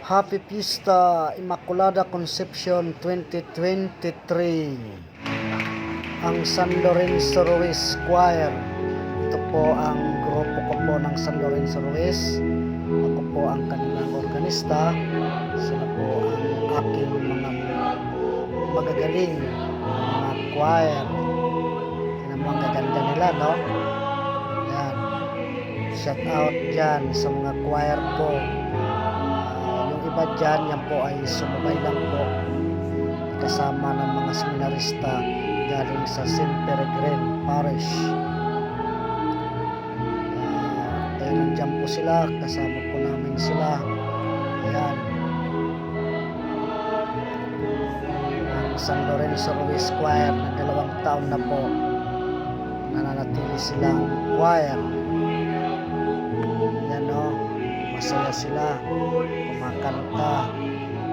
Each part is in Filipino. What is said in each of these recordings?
Happy Fiesta Immaculada Conception 2023. Ang San Lorenzo Ruiz Choir. Ito po ang grupo ko po ng San Lorenzo Ruiz. Ako po ang kanilang organista. Sila po ang aking mga magagaling mga choir. Yan ang mga gaganda nila, no? Yan. Shout out dyan sa mga choir ko. Yung iba dyan, yan po ay sumabay lang po kasama ng mga seminarista galing sa St. Peregrine Parish. Kaya nandyan po sila, kasama po namin sila. Ayan. Ang San Lorenzo Ruiz Choir na 2 taon na po nananatili silang choir. Yan o, masaya sila, kumakanta.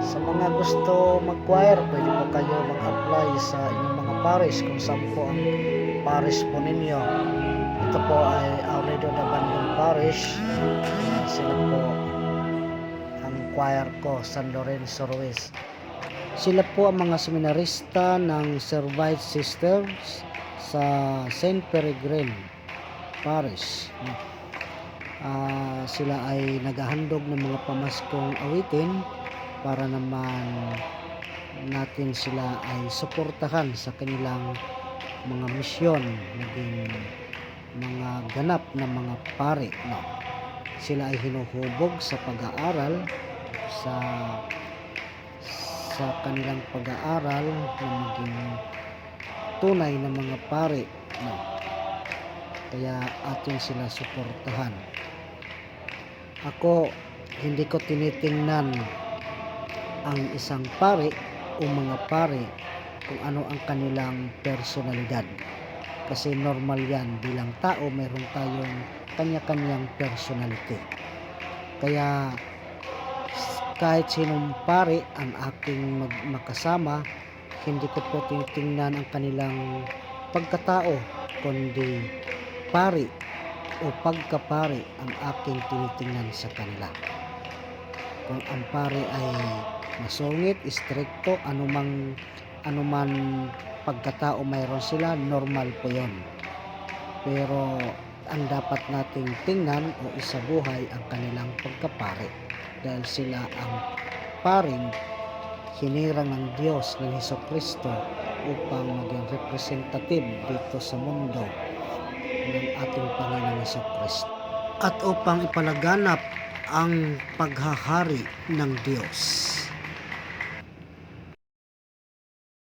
Sa mga gusto mag-choir, pwede po kayo mag-apply sa inyong mga parish kung saan po ang parish po ninyo. Ito po ay Auredo de Bandung Parish. Sila po ang choir ko, San Lorenzo Ruiz. Sila po ang mga seminarista ng Servite Sisters sa St. Peregrine Parish. Sila ay naghahandog ng mga pamaskong awitin para naman natin sila ay suportahan sa kanilang mga misyon, naging mga ganap na mga pari, no? Sila ay hinuhubog sa pag-aaral sa kanilang pag-aaral na maging tunay na mga pari, no? Kaya atin sila suportahan. Ako, hindi ko tinitingnan ang isang pari o mga pari kung ano ang kanilang personalidad. Kasi normal yan, bilang tao, meron tayong kanya-kanyang personality. Kaya kahit sinong pari ang aking makasama, hindi ko po tinitingnan ang kanilang pagkatao, kundi pari o pagkapari ang aking tinitingnan sa kanila. Kung ang pari ay masungit, istrikto, anuman pagkatao mayroon sila, normal po yon. Pero ang dapat nating tingnan o isabuhay ang kanilang pagkapari, dahil sila ang paring hinirang ng Diyos ng Hesukristo upang maging representative dito sa mundo ng ating Panginoong Hesukristo at upang ipalaganap ang paghahari ng Diyos.